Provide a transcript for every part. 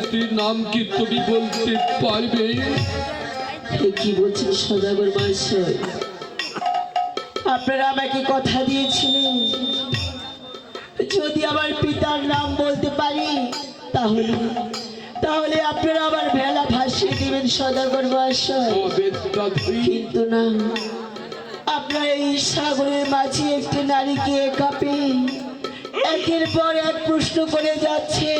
স্ত্রীর নাম কি তুমি বলতে পারবে? কি বলছেন সদাগর মহাশয়? আপনারা আমাকে কথা দিয়েছিলেন যদি আমার পিতার নাম বলতে পারি তাহলে তাহলে আপনারা আমার ভেলা ভাসিয়ে দিবেন সদাগর মহাশয়। কিন্তু না, আপনারা এই সাগরের মাঝে একটি নারীকে কাঁপে একের পর এক প্রশ্ন করে যাচ্ছে।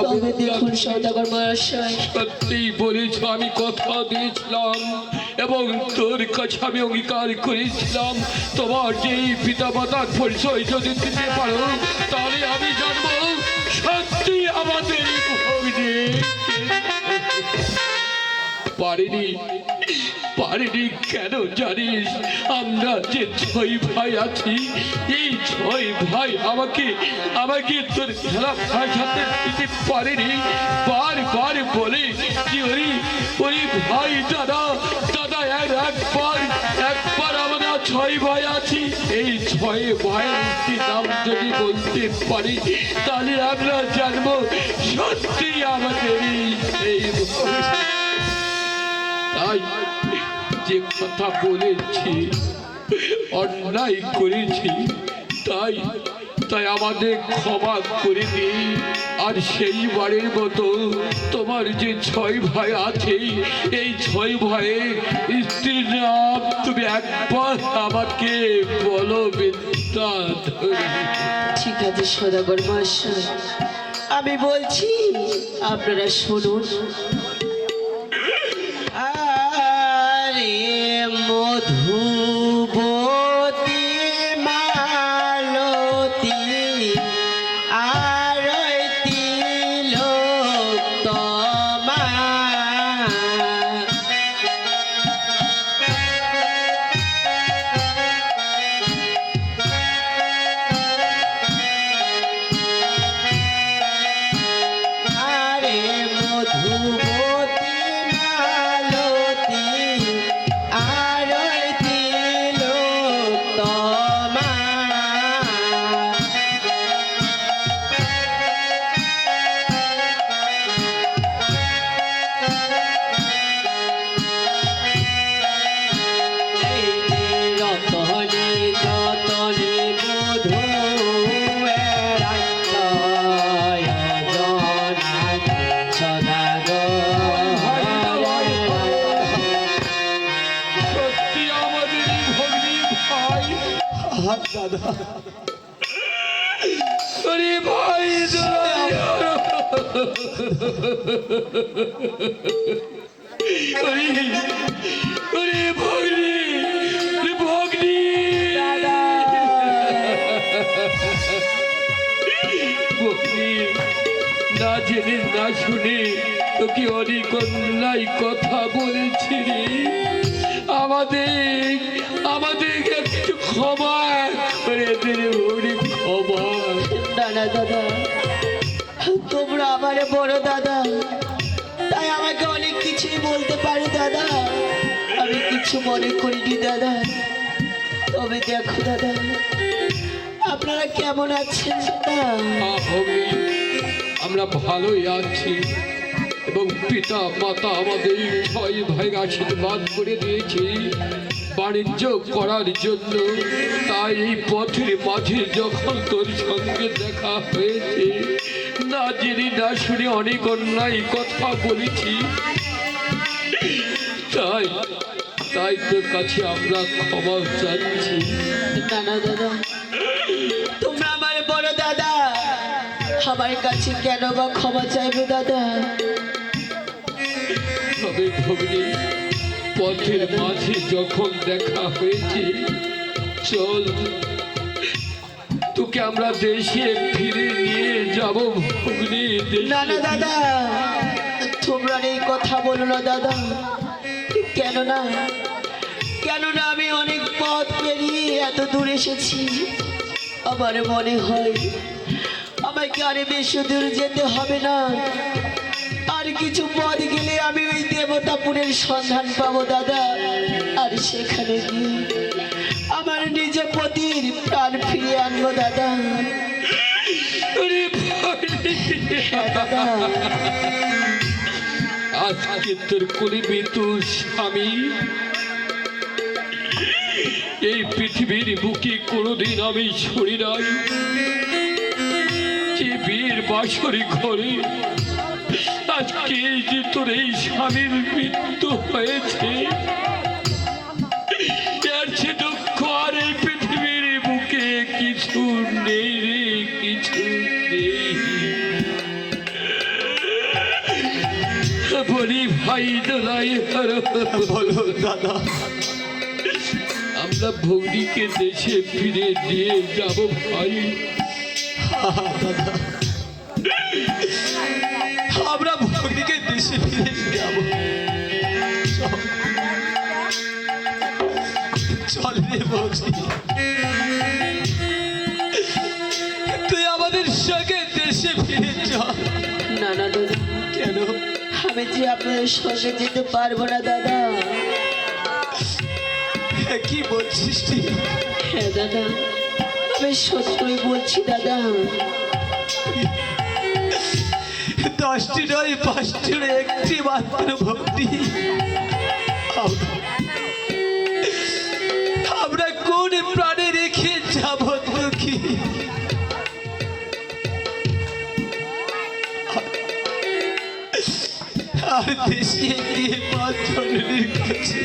তবে দেখুন সদাগর মহাশয়, সত্যি বলেছ, আমি কথা দিয়েছিলাম এবং তোর কাছে আমি অঙ্গীকার করেছিলাম তোমার যে পিতা মাতার পরিচয় যদি দিতে পারো তাহলে আমি জানবো সত্যি আমাদের ভগ্নী। পারিনি কেন জানিস? আমরা যে 6 ভাই আছি, এই 6 ভাই আমাকে তোর খেলা ভাষাতে দিতে পারেনি। বারবার বলে কি ওই ভাই দাদা একবার আমরা 6 ভাই আছি, এই 6 ভাইয়ের নাম যদি বলতে পারি তাহলে আমরা জানবো সত্যি আমাদের এই তাই যে কথা বলেছি, অন্যায় করেছি, তাই আমাদের ক্ষমা করে দিই। আর সেই বারের মতো তোমার যে 6 ভাই আছে, এই 6 ভাইয়ের স্ত্রীর নাম তুমি একবার আমাকে বলো বিদ্যাধরী। ঠিক আছে সদাগর মহাশয়, আমি বলছি, আপনারা শুনুন। মধুবতী মালতী আরতি লোকতমা, আরে মধুবতী মালতী আরতি লোকতমা, রতনে যতনে মধু সত্যি আমাদের ভগ্নী ভাই। দাদা আরে ভাই ভগ্নী না জেনে না শুনে তোকে অনেক অন্যায় কথা বলেছি রে। আমাদের একটু ক্ষমা করে দে, ক্ষমা। দাদা দাদা, তোমরা আমারে বড় দাদা, তাই আমাকে অনেক কিছুই বলতে পারে দাদা, আমি কিছু মনে করিনি দাদা। তবে দেখো দাদা, আপনারা কেমন আছেন? আমরা ভালোই আছি এবং পিতা মাতা আমাদের 6 ভাই আশীর্বাদ করে দিয়েছে বাণিজ্য করার জন্য। তাই এই পথের মাঝে যখন তোর সঙ্গে দেখা হয়েছে, না জেনে না শুনে অনেক অন্যায় কথা বলেছি, তাই তোর কাছে আমরা ক্ষমা চাচ্ছি। দাদা দাদা, তোমরা আমার বড় দাদা, আমার কাছে কেন বা ক্ষমা চাইবে দাদা? তবে ভগ্নী, পথের মাঝে যখন দেখা হয়েছে, চল তোকে আমরা দেশে ফিরে নিয়ে যাব ভগ্নী। না না দাদা, তোমরা এই কথা বলো না দাদা। কেননা আমি অনেক পথ পেরিয়ে এত দূর এসেছি, আমার মনে হয় আমাকে আরে বেশি দূর যেতে হবে না। আর কিছু পথ গেলে আমি ওই দেবতাপুরের সন্ধান পাবো দাদা, আর সেখানে গিয়ে আমার নিজের পতির প্রাণ ফিরিয়ে আনবো দাদা। আরে হ্যাঁ দাদা, আজকে তোর কোলে মৃত্যু স্বামী এই পৃথিবীর বুকে কোনোদিন আমি ছড়ি নাই যে বীর বাসরি ঘরে আজকে এই যে তোর এই স্বামীর মৃত্যু হয়েছে এর চেয়ে দুঃখ আর এই পৃথিবীর বুকে কিছু নেই রে, কিছু নেই। বলি ভাই দোলাই বলো দাদা। আমরা ভগ্নিকে দেশে ফিরে দিয়ে যাব ভাই। দাদা, আমরা ভগ্নিকে দেশে ফিরে যাব। চল রে বৌদি, তুই আমাদের সঙ্গে দেশে ফিরে চল। না না দাদা, কেন? আমি যে আপনাদের সঙ্গে যেতে পারবো না দাদা। কি বলছিস তুই? হ্যাঁ দাদা, আমি সত্যই বলছি দাদা। 10টি নয় 5টি নয়, একটি মাত্র ভক্তি। আমরা কোন প্রাণে রেখে যাব তোকে? আর দেশে গিয়ে মা জননীর কাছে,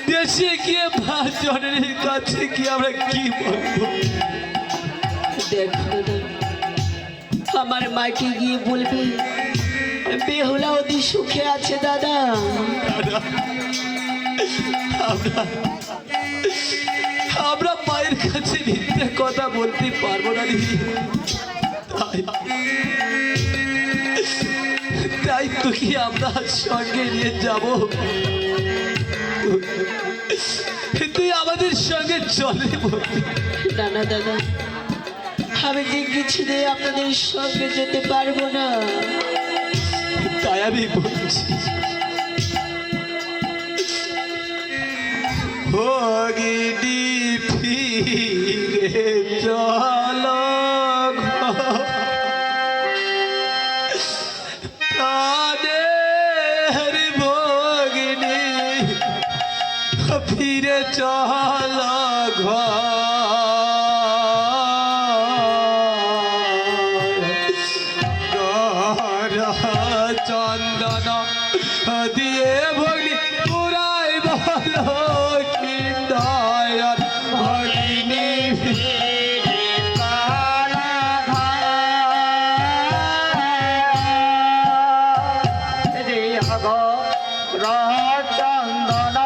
দেশে গিয়ে মা জননীর কাছে কি আমরা কি বলবো? দেখো দাদা, আমার মাকে গিয়ে বলবে বেহুলা অতি সুখে আছে দাদা। আমরা মায়ের কাছে মিথ্যে কথা বলতে পারবো না দিদি। তাই তো কি আমরা সঙ্গে নিয়ে যাব। তুই আমাদের সঙ্গে চলে বলবি। না না দাদা, আমি যে কিছুতে আপনাদের সঙ্গে যেতে পারবো না। তাই আমি বলছি, ভগিনী ফিরে চলো প্রাণের ভগিনী ফিরে চলো চন্দন দিয়ে ভগিনী পুরাই বলো কিন্দায়ার ভগিনী চন্দন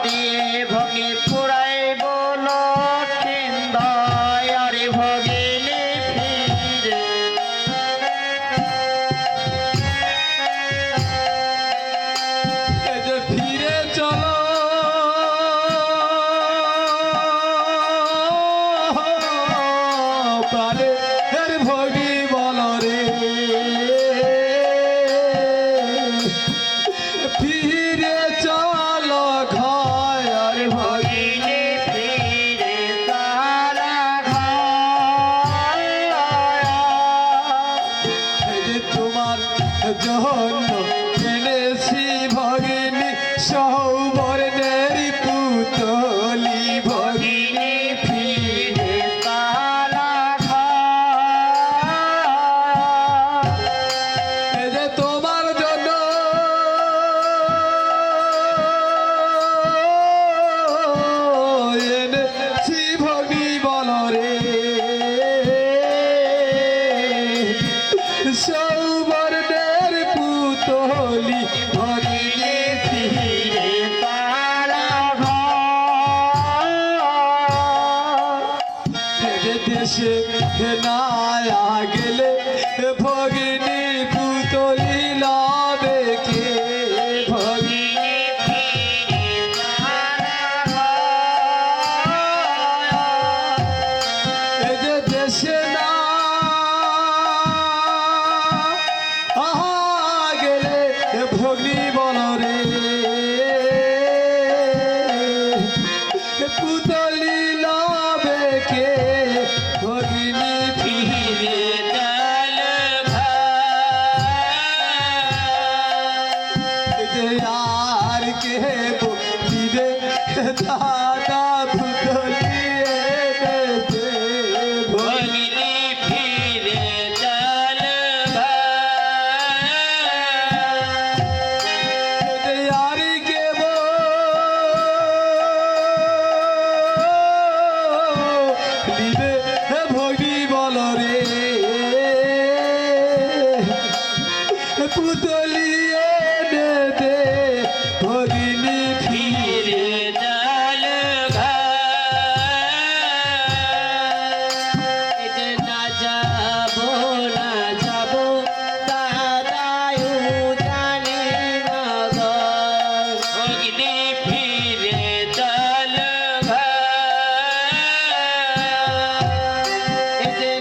দিয়ে ভগি পুরাই বলো কিন্দায়ার ভগিনী ফিরে। ফিরে চলো প্রাণের ভগি বলো রে, ফিরে চলো ঘর ভগিনী ফিরে তারা তোমার জন্য এনেছি ভগিনী সৌবর্ণের পুতলি ভগিনী ফিরে তারা তোমার জন্য এনেছি ভগি বল রে, সৌবর্ণের পুতলি ভগিনী ফিরে তারা দেশে না গেলে ভগিনী পুতলি লাবে কে? ভগিনী দেশে না গেলে ভগিনী বল রে, পুতলি লাবে কে? ভগিনী পুতলি এনে দে ভগিনী ফিরে ডাল ঘাটে না যাবো দাদায়ু জানে না গো অগ্নি ফিরে ডাল ঘাটে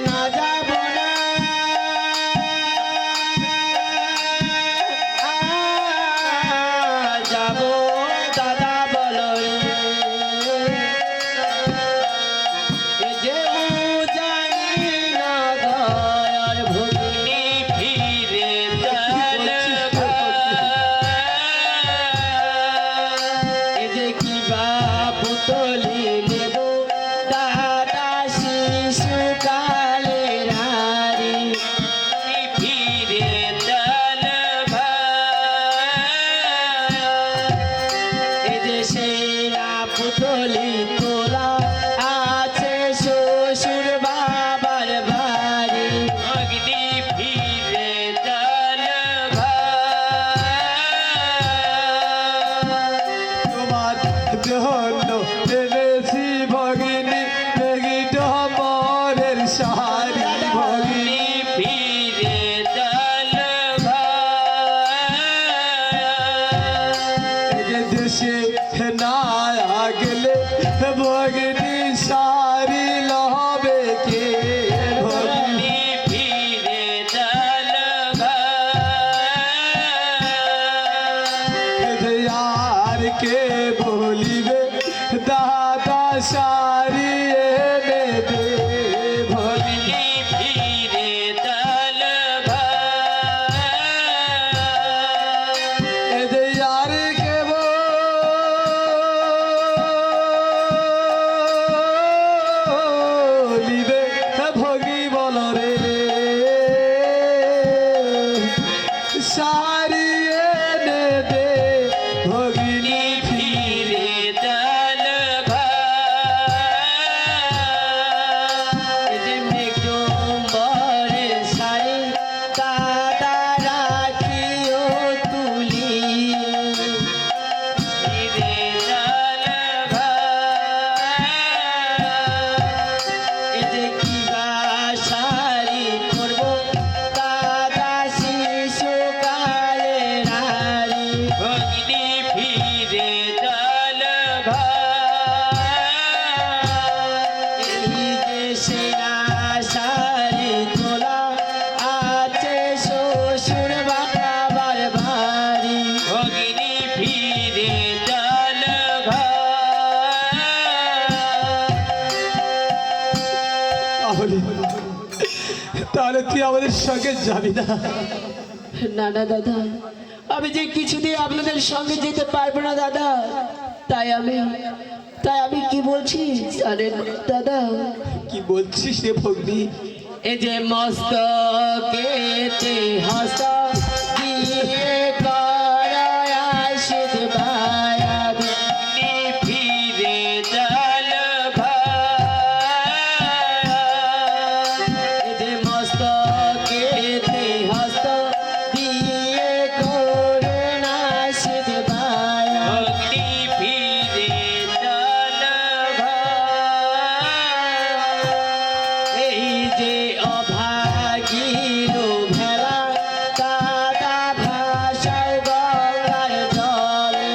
না যাবো না যাবো দাদা বলো রে যে জানি না দয়ার ভগ্নি ফিরে দল যে কি বা পুতলি নেব দাদা শিশু কালে রারি ফিরে দল যে সেরা পুতলি তোলা আছে শ্বশুর বাবার বাড়ি অগ্নি ফিরে দল তোমার জন্য এনেছি ভগিনী বেগিট মরের সারি ভগিনী ফিরে দল যে দেশে না গেলে ভগিনী সারি লবে কে ভগিনী ফিরে দল আর কে বলিবে দাদা সারি এনে দে ভগিনী ফিরে দল আর কে বলিবে ভগি বল রে সারি এনে দে ভগিনী ফিরে দল যে মেঘম্বরে সারি দাদা রাখিও তুলি ফিরে দল যে কি বা সারি করবো দাদা শিশু কালে রারি ভগ্নি ফিরে দল এই যে সেরা সারি তোলা আছে শ্বশুর বাবার বাড়ি ভগ্নি ফিরে দল তাহলে তুই আমাদের সঙ্গে যাবি না? না না দাদা, আমি যে কিছুতেই আপনাদের সঙ্গে যেতে পারবো না দাদা। তাই আমি কি বলছি জানেন দাদা? কি বলছিস রে ভগ্নী? এ যে মস্তকেতে হস্ত দিয়ে করায় আশিস বায়াত ফিরে দল এ যে মস্তকেতে হস্ত দিয়ে করুণ আশিস বায়াত ফিরে দল এই যে অভাগীর ভেলা দাদা ভাষায় গঙ্গার জলে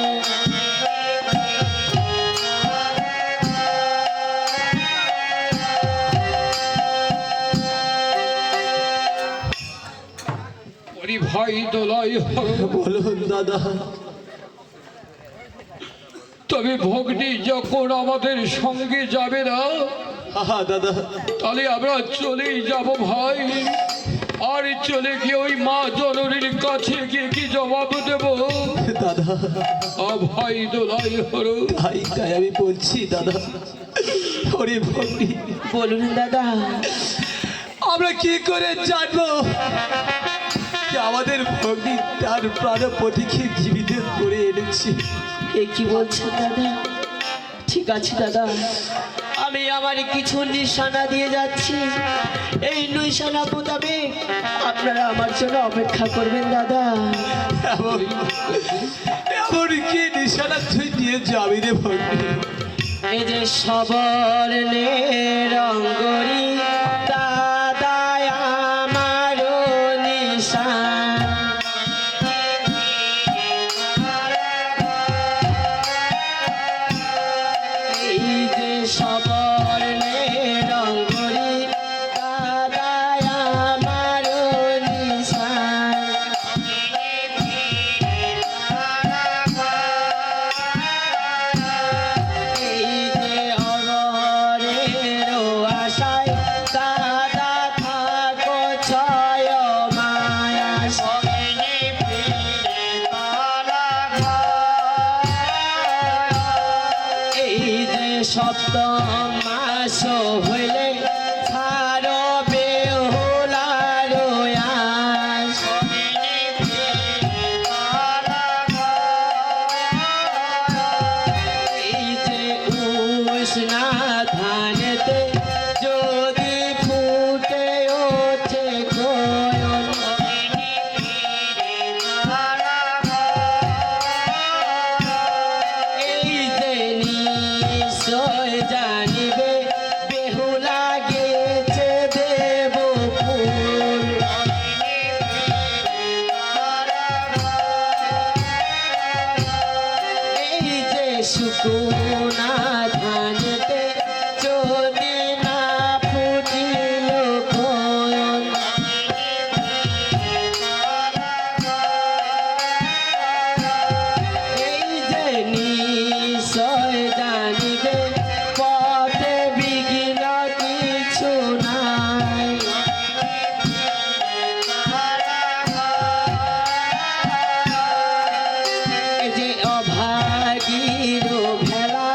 ওরে ভাই দোলাই হরণ, বলুন দাদা। তবে ভগ্নী যখন আমাদের সঙ্গে যাবে না, হা দাদা, তাহলে আমরা চলেই যাব ভাই। আর চলে গিয়ে ওই মা জননীর কাছে গিয়ে কি জবাব দেব দাদা ভাই দোলাই হরণ? তাই আমি বলছি দাদা। ওরে ভগ্নী, বলুন দাদা। আমরা কি করে জানবো যে আমাদের ভগ্নী তার প্রাণপতিকে জীবিত করে এনেছি? এ কি বলছেন দাদা? ঠিক আছে দাদা, আমি আমি আমার কিছু নিশানা দিয়ে যাচ্ছি, এই নিশানা মোতাবেক আপনারা আমার জন্য অপেক্ষা করবেন দাদা। এমন কি নিশানা তুই দিয়ে যাবি রে ভগ্নী? এই যে সবর্ণের রঙ্গরি দাদা আমার নিশান, এই যে সবর্ণের রঙ্গরি দাদা আমার নিশান, এই যে অগরের আশায় দাদা থাকো ছয় মায়া, এই যে সপ্তম মাস হইলে ছাড়ো বেহুলার আশ, এই যে উষ্ণা ধানেতে যদি ফুটে ওঠে কোয়ল, এই যে নিশ্চয় জানিবে বেহুলা গেছে দেব ফুল, এই যে শুকুনা ধানেতে যদি না ফুটিল কোয়ল, এই যে নিশ্চয় জানিবে পথে বিঘ্ন কিছু নাই, এই যে অভাগীর ভেলা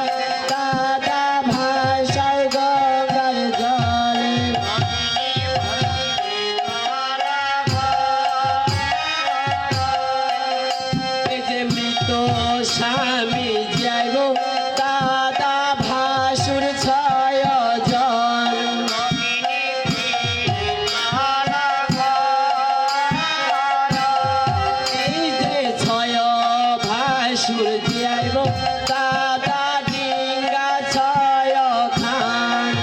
দাদা ভাষায় গঙ্গার জলে, এই যে মৃত স্বামী যাইব দাদা ভাসুর ছয় জন, এই যে ছয় ভাসুর যাইব দাদা ডিঙ্গা ছয় খান,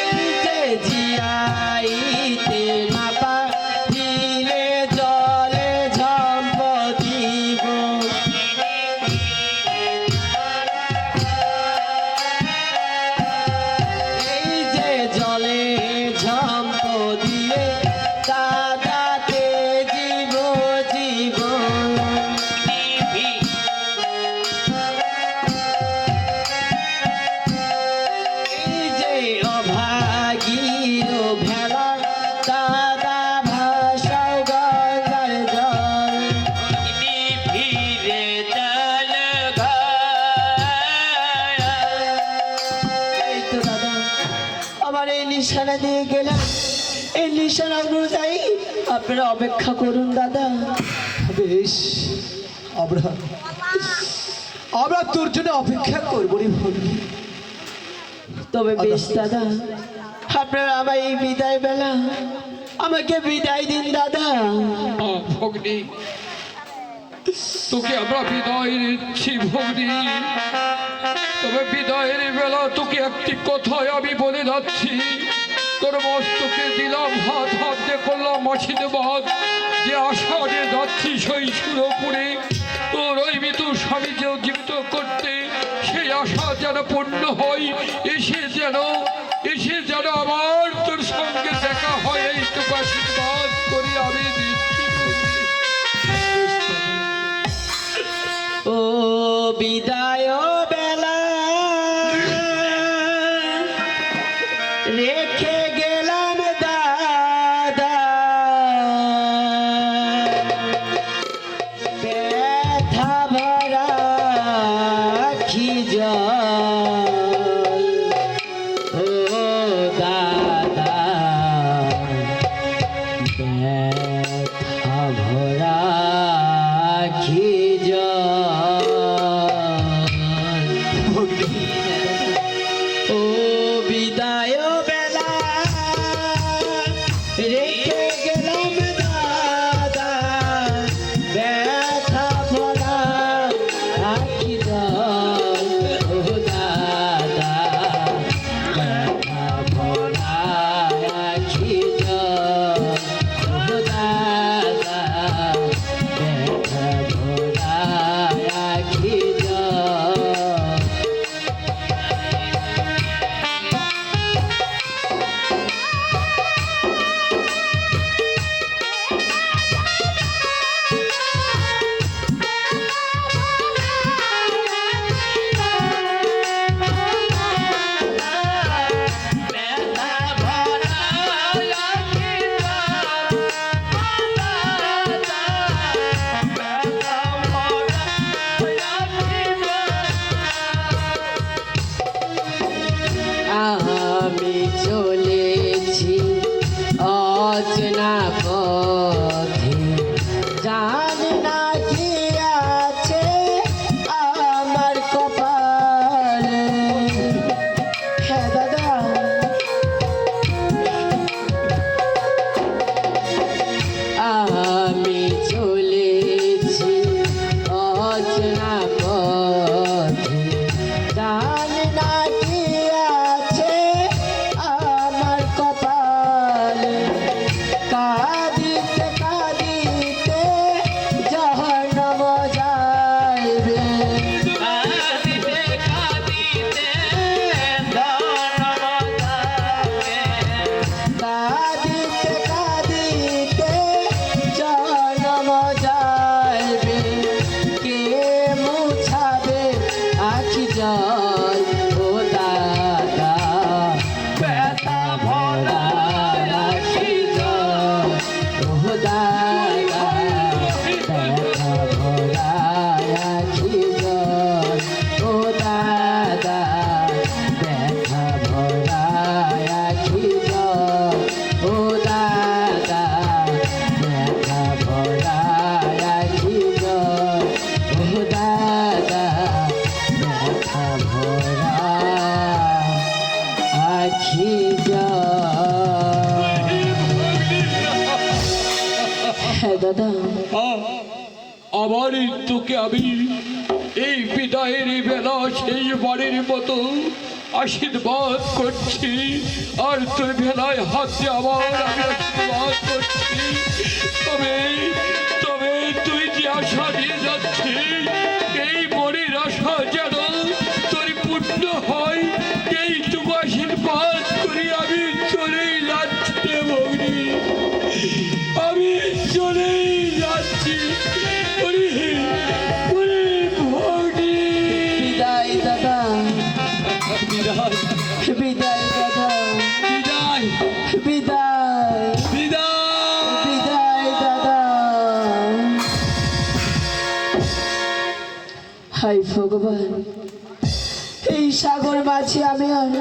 এই যে জিয়াইতে না পারিলে জলে ঝম্প দিব, এই যে জলে ঝম্প দিয়ে দাদাতে জীব জীবন, এই যে অভাগীর ভেলা দাদা ভাষাও গঙ্গার জল, এই তো দাদা আমার এই নিশানা দিয়ে গেলাম, এই নিশানা অনুযায়ী আপনারা অপেক্ষা করুন দাদা। বেশ, আমরা আমরা তোর জন্য অপেক্ষা করবো রে ভগ্নী। তবে বেশ দাদা, আপনারা আমার এই বিদায় বেলা আমাকে বিদায় দিন দাদা। ভগ্নী, তোকে আমরা বিদায় দিচ্ছি ভগ্নী, তবে বিদায়ের বেলা তোকে একটি কথায় আমি বলে যাচ্ছি, তোর মস্তকে দিলাম হাত, হাত দিয়ে করলাম মাছিতে বাদ, যে আশা যে যাচ্ছি সেই সুরপুরে তোর ওই মৃত স্বামীকে জীবিত করতে, সেই আশা যেন পূর্ণ হয়, এসে যেন আমার তোর সঙ্গে দেখা হয়, এইটুকু আশীর্বাদ করি আমি দিচ্ছি। ও বিদায় বেলা রেখে গেলাম দাদা, ব্যথা ভরা খিজল, ও দাদা ব্যথা ভরা খিজল। ও বিদায় বেলা রেখে গেলাম দাদা ব্যথা ভরা আখি জল ও দাদা ব্যথা ভরা আখি জল ও দাদা ব্যথা ভরা আখি জল। আমি চলেছি অচেনা পথে জানি না কি আছে আমার কপালে। হ্যাঁ দাদা, আমি চলেছি অচেনা পথে জানি না কি আছে আমার কপালে। কাঁদিতে কাঁদিতে জহন্নম যাইবে, কাঁদিতে কাঁদিতে জহন্নম যাইবে, কাঁদিতে কাঁদিতে জহন্নম যাইবে। কে মুছাবে আখি জল ও দাদা ব্যথা ভরা আখি জল ও দাদা ব্যথা ভরা আখি জল ও দাদা ব্যথা ভরা আখি জল ও দাদা ব্যথা ভরা আখি জল ও দাদা ব্যথা ভরা আখি জল। হ্যাঁ দাদা, আমার তোকে আমি এই বিদায়ের বেলা সেই বাড়ির মতো আশীর্বাদ করছি, আর তোর ভেলায় হাত দিয়ে আবার আমি আশীর্বাদ করছি। তবে তবে তুই যে আশা দিয়ে যাচ্ছিস এই মনের আশা যেন তোর পূর্ণ হয়, এইটুকু আশীর্বাদ করি। আমি চলেই যাচ্ছি ভগ্নি, আমি চলেই যাচ্ছি ভগ্নি। বিদায় দাদা, বিদায় বিদায় দাদা, বিদায় বিদায় বিদায়। বিদায় দাদা। হাই ভগবান, এই সাগর মাঝে আমি আর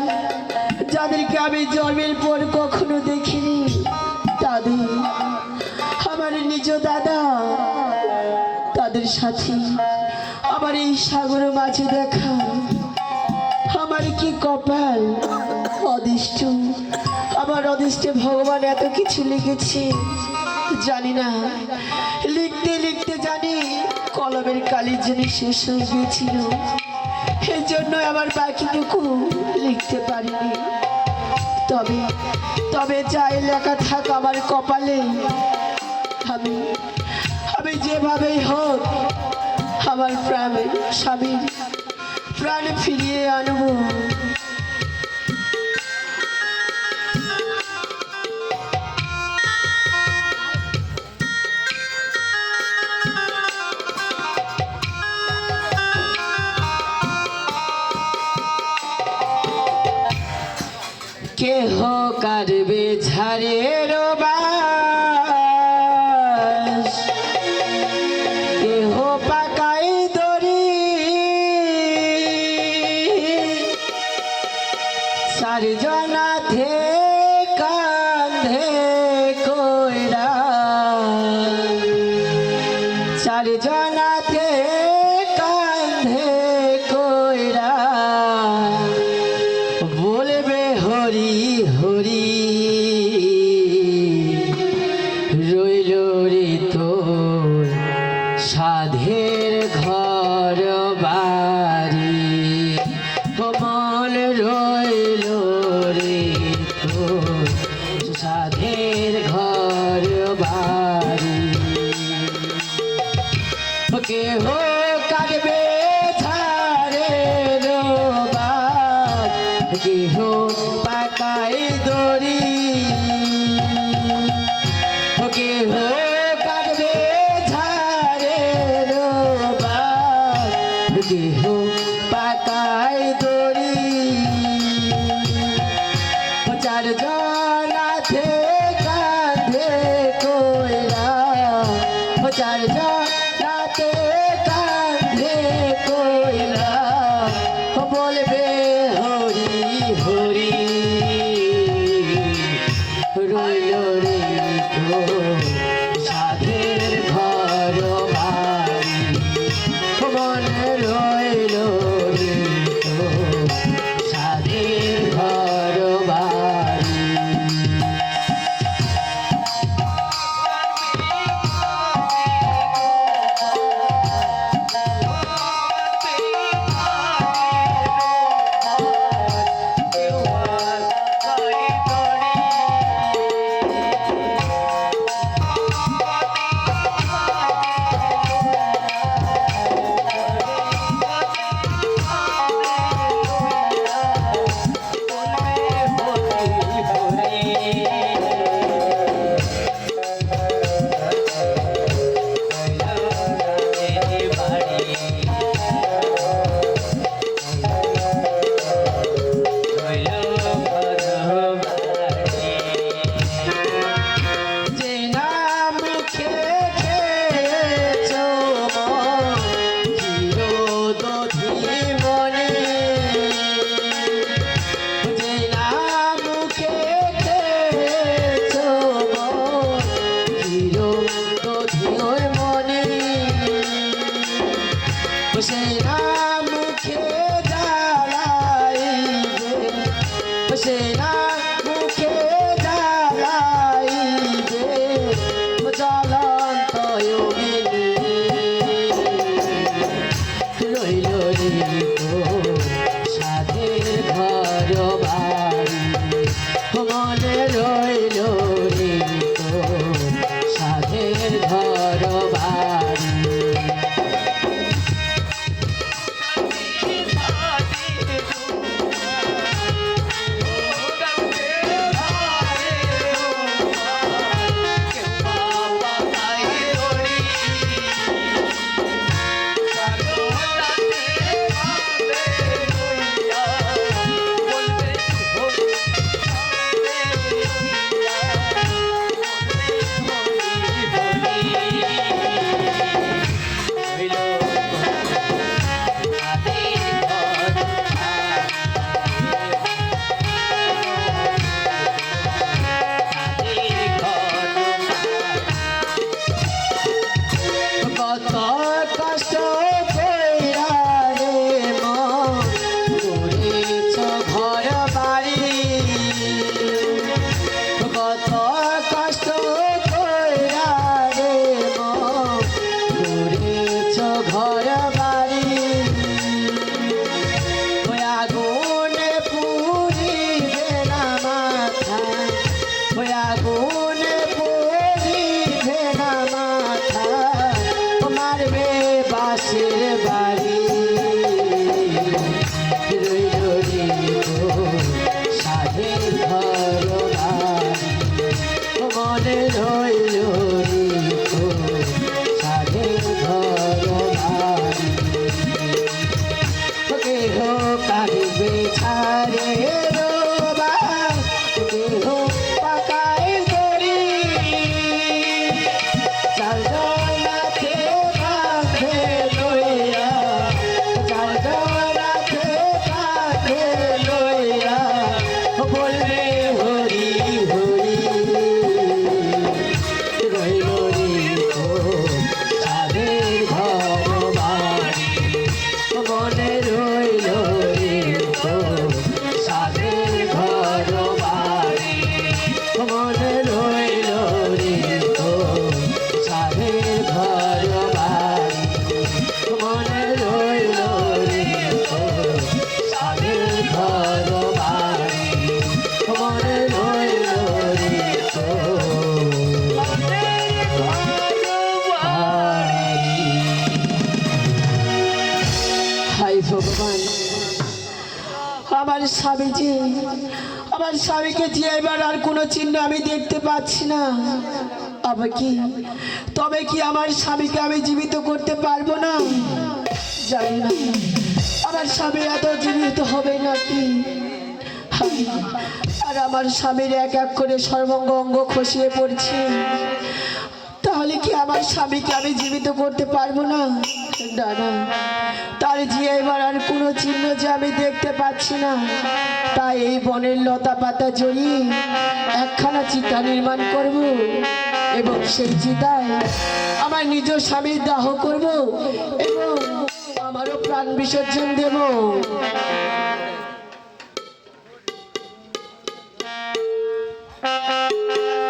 যাদেরকে আমি জন্মের পর কখনো দেখিনি, তাদের আমার নিজ দাদা, তাদের সাথে আমার এই সাগর মাঝে দেখা আমার কি কপাল। অদৃষ্ট, আমার অদৃষ্টে ভগবান এত কিছু লিখেছে জানি না, লিখতে লিখতে জানি কলমের কালি যেন শেষ হয়ে গিয়েছিল, এই জন্য আমার বাকিটুকু লিখতে পারিনি। তবে তবে যাই লেখা থাক আমার কপালে, আমি আমি যেভাবেই হোক আমার প্রাণের স্বামীর প্রাণ ফিরিয়ে আনবো। কেহ কারবে ঝাড়ের বাস, কেহ পাকাই দড়ি, চারজনাথে কান্ধে কইরা, চারজনাথে কান্ধে কইরা হরি হরি রইল রে তোর সাধের ঘর বাড়ি কমল রইল রে তোর সাধের ঘর বাড়ি কেহ কাটবে ধারে রোবাদ কেহ পাকাই দড়ি কেহ কাটবে ধারে রোবাদ কেহ পাকাই দড়ি চার জনাথে কাঁধে কইরা চার জনাথে কাঁধে কইরা বলবে হরি হরি রইল রে তো সাধের ঘর বাড়ি মনে রইল রে তো সাধের ঘর বাড়ি সেনা মুখে জ্বালাইবে সেনা মুখে জ্বালাইবে জ্বলন্ত যোগিনী রইল রে তো সাধের ঘর বাড়ি মনে রইল রে তো সাধের ঘর বাড়ি আমার স্বামী যে, আমার স্বামীকে যে এবার আর কোনো চিহ্ন আমি দেখতে পাচ্ছি না। তবে কি আমার স্বামীকে আমি জীবিত করতে পারবো না? জানি না আমার স্বামী এত জীবিত হবে নাকি। আর আমার স্বামীর এক এক করে সর্বাঙ্গ অঙ্গ খসিয়ে পড়ছে, তাহলে কি আমার স্বামীকে আমি জীবিত করতে পারবো না? না না, তার যে এবার আর কোনো চিহ্ন যে আমি দেখতে পাচ্ছি না, তাই এই বনের লতা পাতা জড়িয়ে একখানা চিতা নির্মাণ করব এবং সেই চিতায় আমার নিজ স্বামীর দাহ করব এবং আমারও প্রাণ বিসর্জন দেব।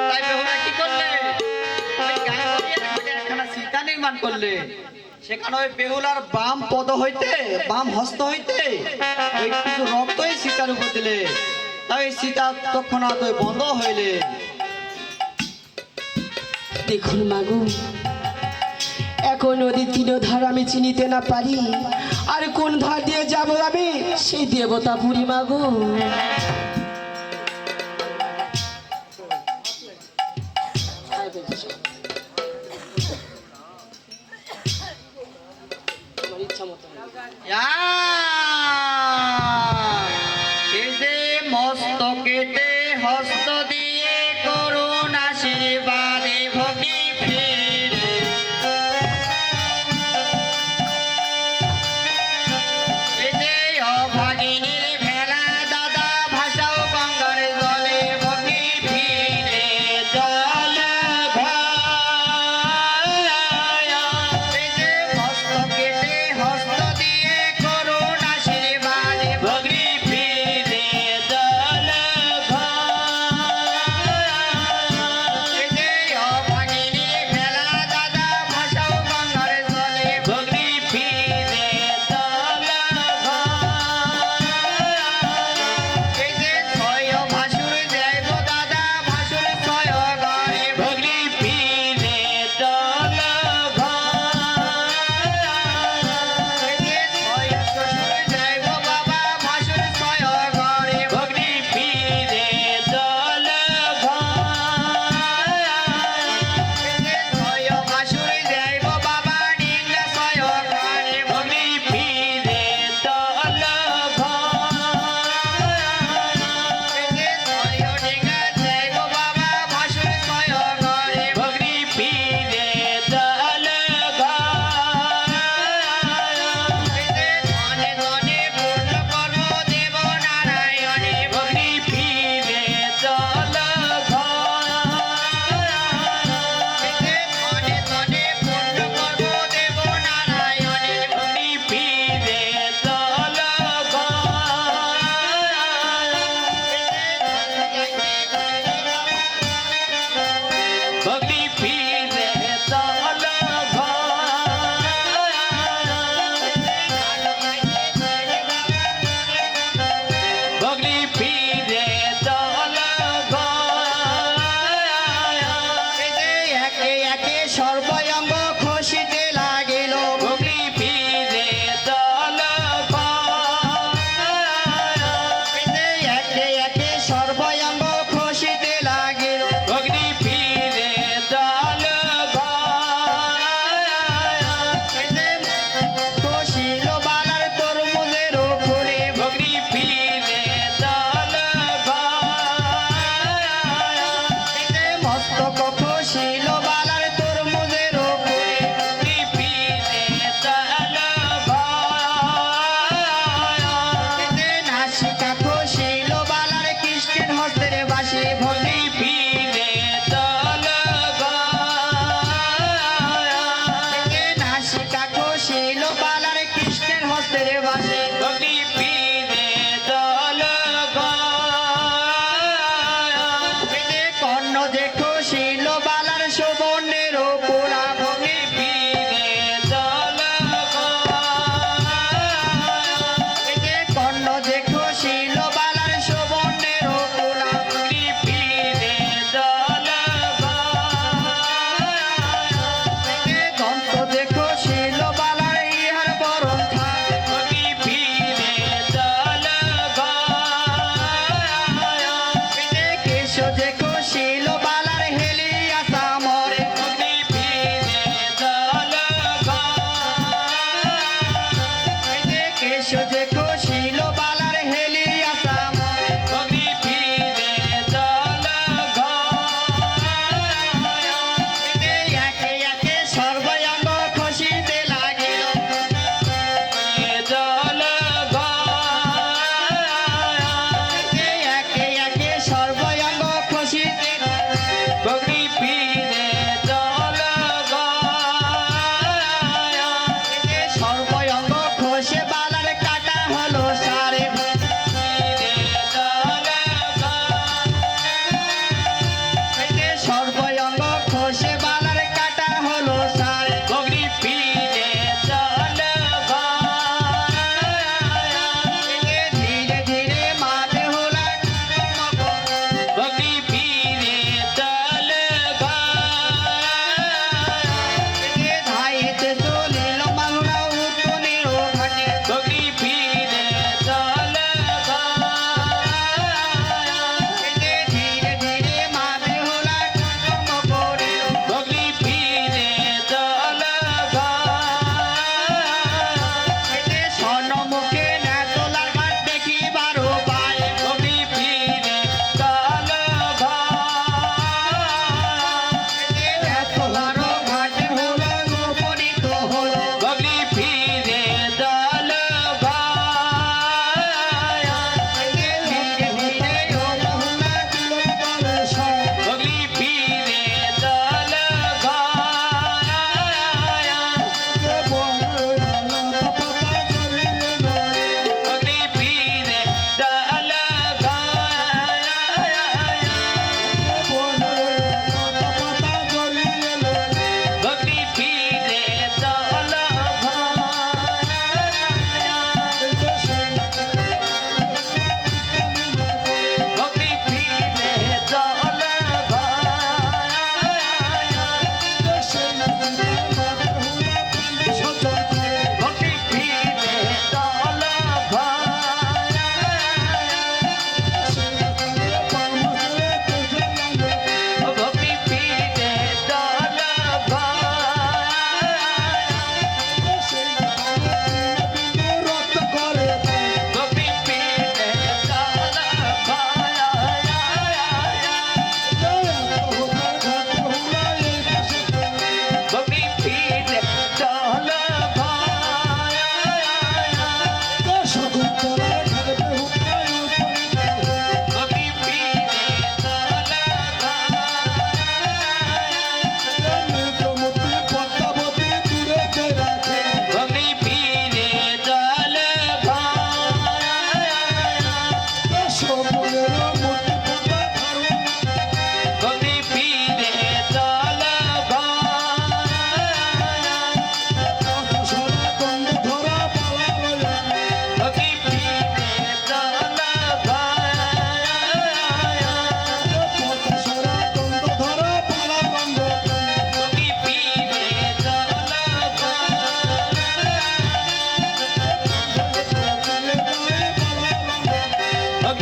তাই বেহুলা কি করলে? ওই গায়ে জড়িয়ে একখানা চিতা নির্মাণ করলে। সেখানে ওই বেহুলার বাম পদ হইতে, বাম হস্ত হইতে ওই কিছু রক্তই সীতার উপর দিলে। তাই সীতা তৎক্ষণাৎ ওই বন্ধ হইলে। দেখুন মাগো, এখন নদীর তিন ধার আমি চিনিতে না পারি, আর কোন ধার দিয়ে যাব আমি সেই দেবতা পুরী মাগো। এই যে মস্তকেতে হস্ত দিয়ে করুণ আশীর্বাদে ভক্তি ফিরে। এই যে অভাগিনীর ভেলা দাদা ভাষাও গঙ্গার জলে ভক্তি ফিরে। জল এই যে মস্তকেতে হস্ত দিয়ে করুণ আশীর্বাদে ভক্তি ফিরে। জল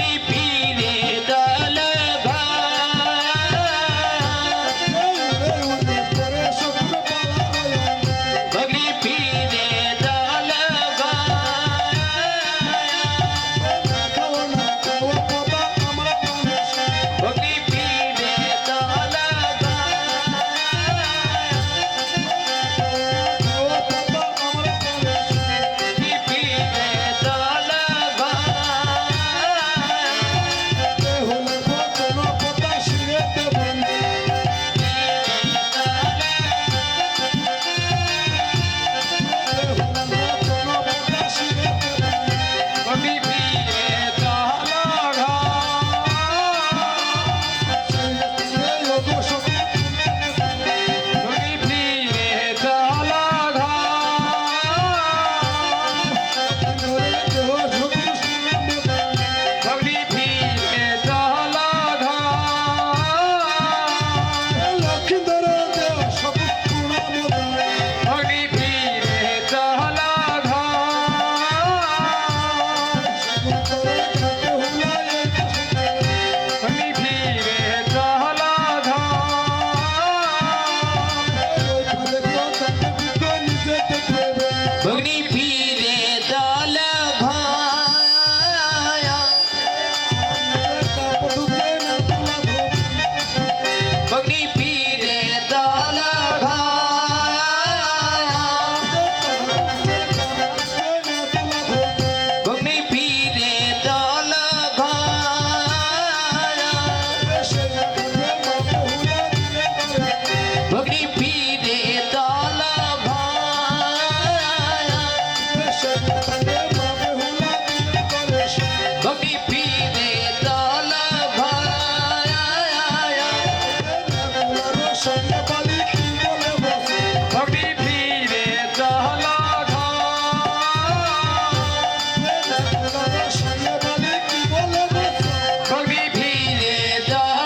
ভগ্নি ফিরে দল ভগ্নি ফিরে দল ভগ্নি ফিরে দল ভগ্নি ফিরে দল ভগ্নি ফিরে দল ভগ্নি ফিরে দল ভগ্নি ফিরে দল ভগ্নি ফিরে দল ভগ্নি ফিরে দল ভগ্নি ফিরে দল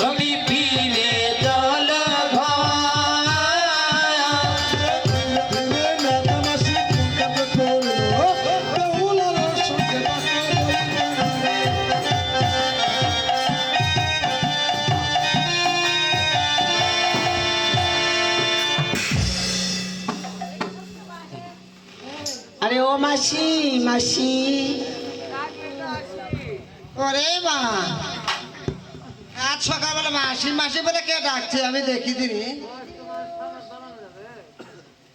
ভগ্নি ফিরে দল আরে ও মাসি মাসি ওরে মা আজ সকালবেলা মাসি মাসি বলে কে ডাকছে আমি দেখি দিনি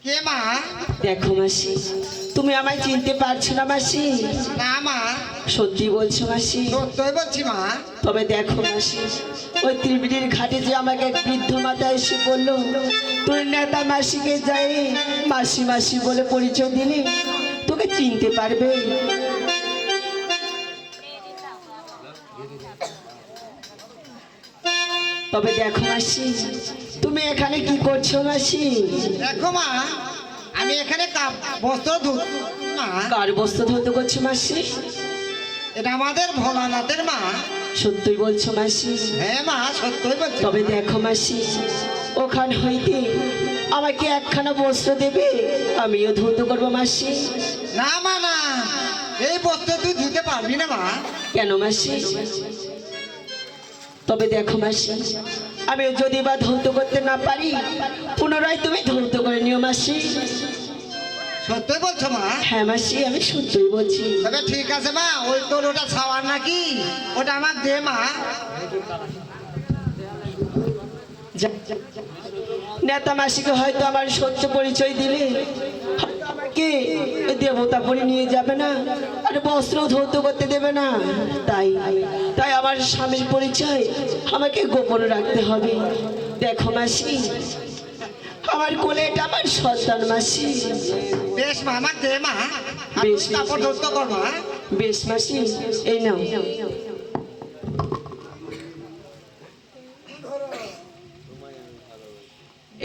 কে মা দেখো মাসি তুমি আমায় চিনতে পারছো না মাসি না মা সত্যি বলছো মাসি সত্যই বলছি মা তবে দেখো মাসি ওই ত্রিবেণীর ঘাটে যে আমাকে এক বৃদ্ধ মাতা এসে বললো তোর নেতা মাসিকে যাই মাসি মাসি বলে পরিচয় দিলে তোকে চিনতে পারবে। তবে দেখো মাসি তুমি এখানে কি করছো মাসি? দেখো মা আমি এখানে বস্ত্র মা কার বস্ত্র ধরতে করছো মাসি? এটা আমাদের ভোলানাথের মা। সত্যই বলছো মাসি? হ্যাঁ মা সত্যই বলছি। তবে দেখো মাসি ওখান হইতে আমাকে একখানা বস্ত্র দেবে, আমিও ধৌত করবো মাসি। না মা না, এই বস্ত্র তুই ধুতে পারবি না মা। কেন মাসি? তবে দেখো মাসি আমি যদি বা ধৌত করতে না পারি পুনরায় তুমি ধৌত করে নিও মাসি। সত্যই বলছো মা? হ্যাঁ মাসি আমি সত্যই বলছি। তবে ঠিক আছে মা, ওই তোর ওটা ছাওয়ার নাকি, ওটা আমার দে মা। নেতা মাসিকে হয়তো আমার সত্য পরিচয় দিলে হয়তো আমাকে দেবতা পরে নিয়ে যাবে না, আর বস্ত্র ধৌত করতে দেবে না। তাই তাই আমার স্বামীর পরিচয় আমাকে গোপন রাখতে হবে। দেখো মাসি আমার কোলে এটা আমার সন্তান মাসি। বেশ মা, আমার দে মা, বেশ, কাপড় ধরতে কর মা। বেশ মাসি, এই নাও।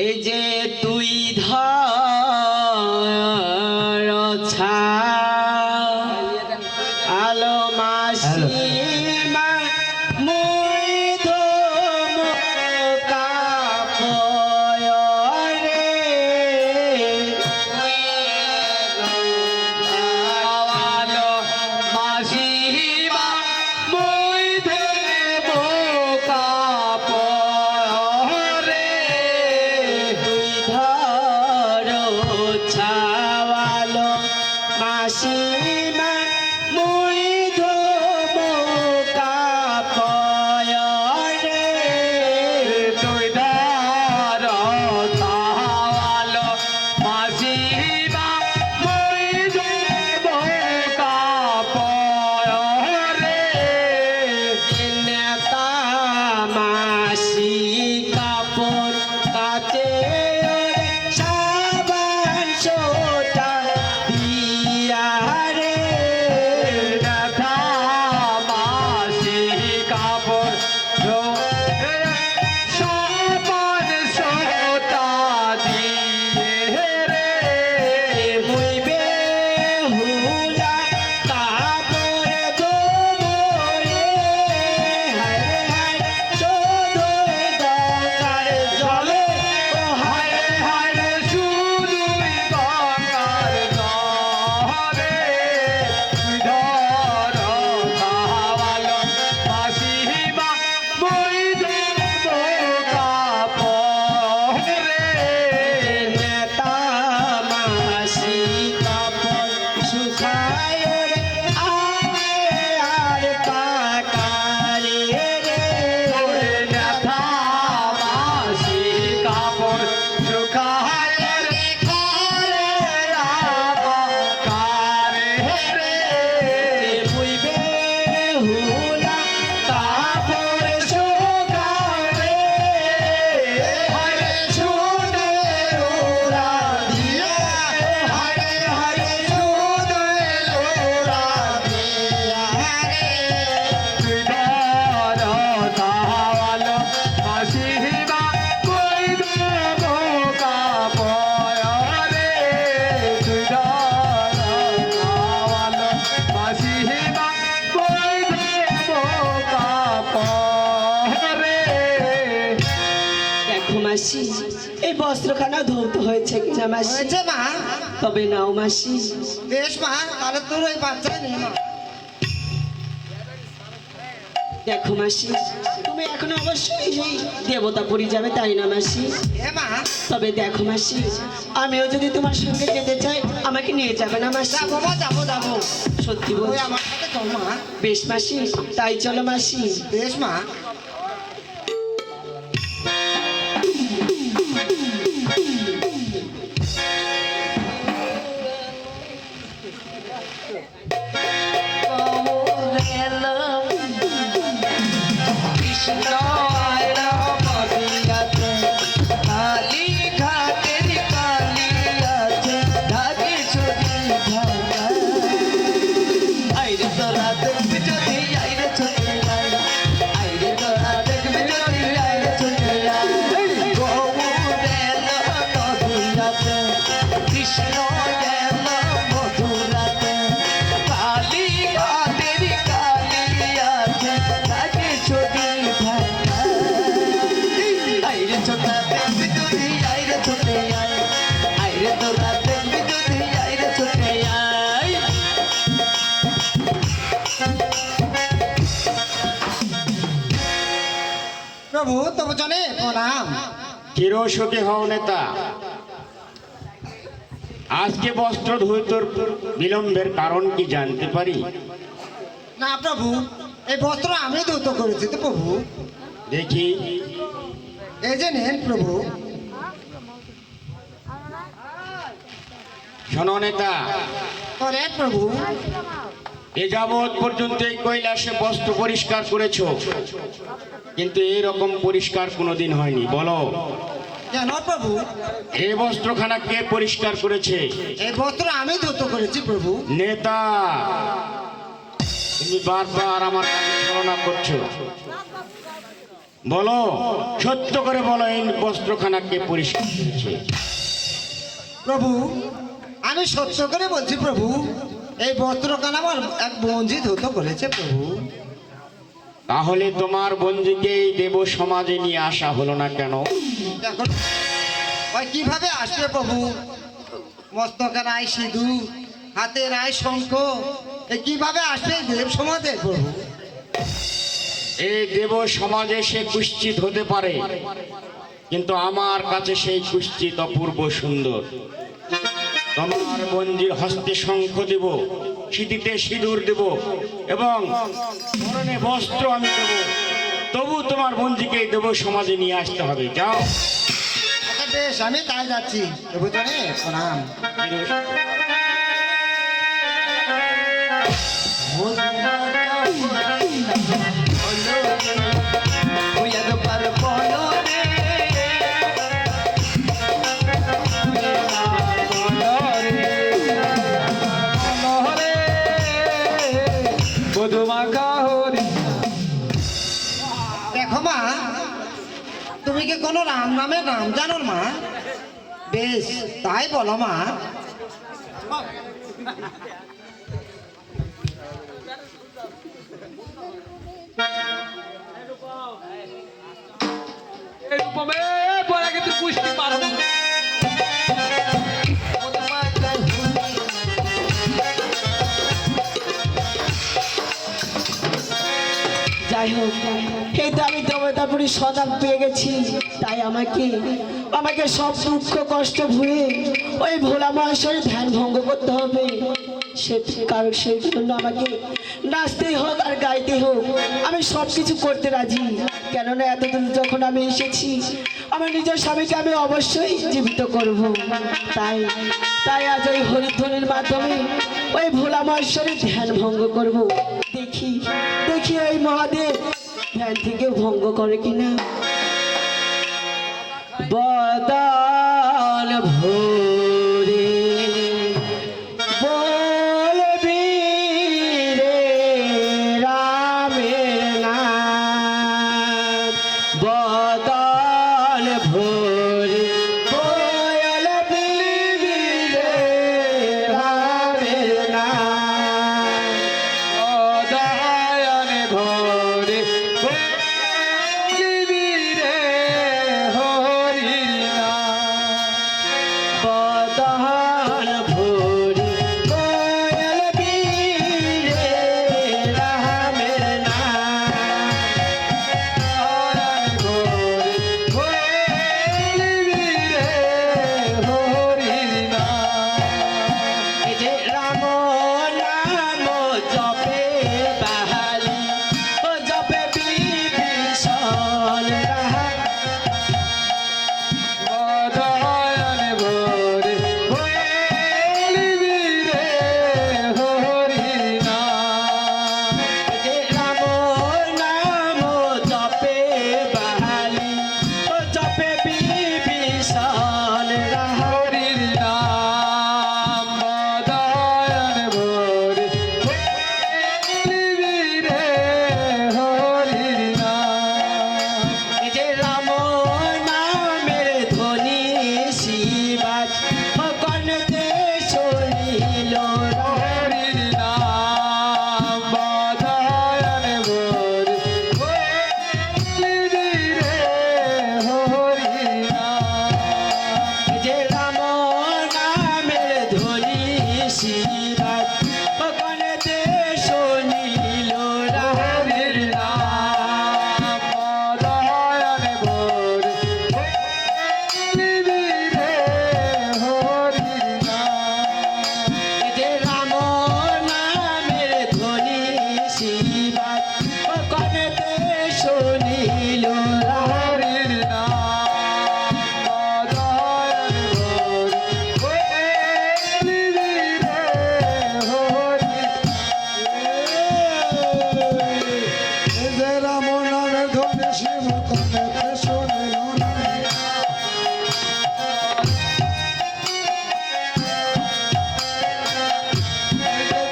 এই যে তুই ধর আলো মাসি মুই ধম কাপয় রে আলো মাসিমা মই দেব কাপড়ে তুই ধর ছাওয়ালো মাসিমা মুই ধম কাপয় রে তুই ধর তাওয়ালো মাসিমা মই দেব কাপড়ে নেতা মাসি কাপড় কাচে সাবান সোটা দিয়া রে ব্যথা মাসি কাপড় সপন সোতা দিয়ে রে মুই বেহুলা কাপড় ধোবরে হায় হায় শোধই দরকার জলে ও হায় হায় হায় শুধুই গঙ্গার জলে তুই ধর খাওয়ালো মাসিমা মই দেব কাপড়ে নেতা মাসি কাপড় শুকায় রে আরে আর পাকারে রে ব্যথা মাসি কাপড় শুকায় রে করে কারে রে মুই বেহুলা কাপড় শুকায় রে হায় শুনে ওরা দিয়ে হায় হায় শুনে ওরা দিয়ে তুই ধর তাওয়ালো মাসিমা কই দেব কাপড়ে তুই ধর তাওয়ালো মাসিমা কই দেব কাপড়ে দেখো মাসি, এই বস্ত্রখানা ধৌত হয়েছে কিনা মাসি? হয়েছে মা। তবে নাও মাসি। বেশ মা, তাহলে তোর ওই বাচ্চাই নেই মা। দেখো মাসি, তুমি এখন অবশ্যই এই দেবতাপুরী যাবে, তাই না মাসি? এ মা, তবে দেখো মাসি, আমিও যদি তোমার সঙ্গে যেতে চাই আমাকে নিয়ে যাবে না মাসি? যাবো মা, যাবো যাবো। সত্যি ওই বলছি? আমার সাথে চল মা। বেশ মাসি, তাই চলো মাসি। বেশ মা। প্রভু তবু জানে প্রণাম। চিরসুখী হও নেতা। আজকে বস্ত্র ধুতোর বিলম্বের কারণ কি জানতে পারি? না প্রভু, এই বস্ত্র আমি ধৌত করেছি তো প্রভু। দেখি। এই যে নেন প্রভু। শোনো নেতা, করে প্রভু। এ যাবৎ পর্যন্ত এই কৈলাসে বস্ত্র পরিষ্কার করেছো, কিন্তু এরকম পরিষ্কার কোনোদিন হয়নি। বলো কেন প্রভু? এই বস্ত্রখানা কে পরিষ্কার করেছে? এই বস্ত্র আমি ধৌত করেছি প্রভু। নেতা, তুমি বারবার আমার কাছে ছলনা করছো। বলো, সত্য করে বলো, এই বস্ত্রখানাকে পরিষ্কার করেছে? প্রভু, আমি সত্য করে বলছি প্রভু, এই বস্ত্রখানা আমার এক বঞ্জি ধুত করেছে প্রভু। তাহলে তোমার বঞ্জিকে এই দেব সমাজে নিয়ে আসা হলো না কেন? এখন ওই কিভাবে আসবে প্রভু? মস্তকে নাই সিঁদুর, হাতে নাই শঙ্খ, এ কিভাবে আসবে এই দেব সমাজে প্রভু? এই দেব সমাজে সে কুশ্চিত হতে পারে, কিন্তু আমার কাছে সেই কুশ্চিত অপূর্ব সুন্দর। তোমার বঞ্জির হস্তে শঙ্খ দেব, সিঁথিতে সিঁদুর দেব এবং পরনে বস্ত্র আমি দেব, তবু তোমার বঞ্জিকে দেব সমাজে নিয়ে আসতে হবে। যাও। আচ্ছা বেশ, আমি তাই যাচ্ছি প্রভু জনে প্রণাম। ওই একবার বলো রে, দেখো মা, তুমি কি কোনো রাম নামের নাম জানো মা? বেশ, তাই বলো মা। যাই হোক, এই তো আমি দেবতাপুরী সদাপ পেয়ে গেছি, তাই আমাকে সব দুঃখ কষ্ট ভুলে ওই ভোলা মহেশ্বরের ধ্যান ভঙ্গ করতে হবে। কারণ সেই জন্য আমাকে নাচতেই হোক আর গাইতে হোক, আমি সব কিছু করতে রাজি। কেননা এতদিন যখন আমি এসেছি, আমার নিজের স্বামীকে আমি অবশ্যই জীবিত করব। তাই আজ ওই হরিধ্বনির মাধ্যমে ওই ভোলা মহেশ্বরের ধ্যান ভঙ্গ করব। দেখি ওই মহাদেব ধ্যান থেকে ভঙ্গ করে কিনা। বদল ভোরে বলবি রে রামের নাম, বদল ভোরে বলবি রে রামের নাম, বদল ভোরে বলবি রে হরির নাম, বদল ভোরে বলবি রে রামের নাম, বদল ভোরে বলবি রে হরির নাম। এই যে রাম নাম জপে বাহালি, ও জপে বিভীষণ রাহা, বদল ভোরে বলবি রে হরির নাম। এই যে রাম নাম জপে বাহালি, ও জপে বিভীষণ রাহা, হরির নাম, বদল ভোরে বলবি রে হরির নাম। এই যে রাম নামের ধ্বনি শিবাজ কর্ণতে শুনিল, হরির নাম, বদল ভোরে বলবি রে হরির নাম। এই যে রাম নামের ধ্বনি শিবাজ কর্ণতে শুনিল, হরির নাম, বদল ভোরে বলবি রে হরির নাম। এই যে রাম নামের ধ্বনি শিবাজ কর্ণতে শুনিল, হরির নাম, বদল ভোরে বলবি রে হরির। এই যে রাম নামের ধ্বনি শিব কর্ণতে শুনিল,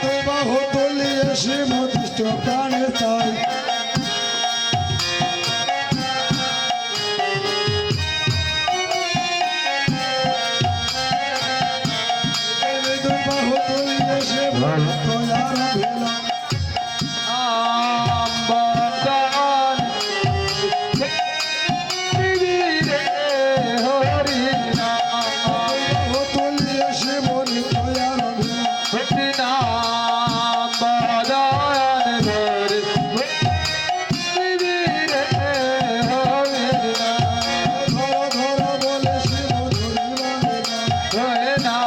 তুই বাহু তুলিয়ে শিব দৃষ্ট হয় দুই বাহু তুলিয়ে সে ভক্ত আরাধিলা বাহু তুলিয়ে সে ভক্ত আরাধিলা ধর ধর বলে শিব ধরিলা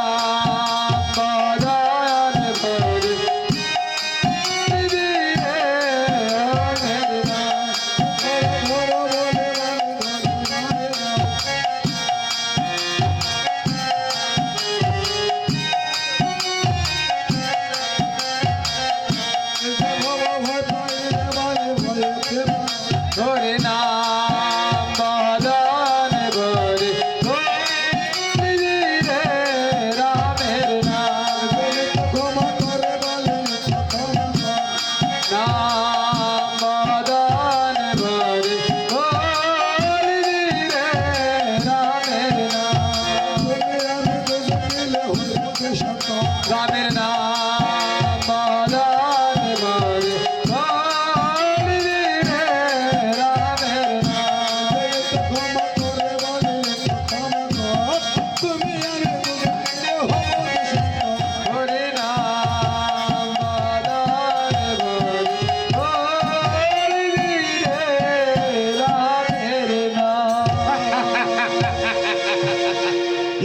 ধর বলে ধরিলা ভয় পাইলে মানে ভয়েতে হরে নাম বদন ভরে রামের নাম ক্ষমা করে বলে নাম বদন ভরে রামের নাম আমি দুজন মিলে হইতে সত রামের নাম বদন ভরে রামের নাম ক্ষমা করে বলে ক্ষমা কর তুমি আমি দুজন মিলে হইতে সত হরে নাম বদন ভরে রামের নাম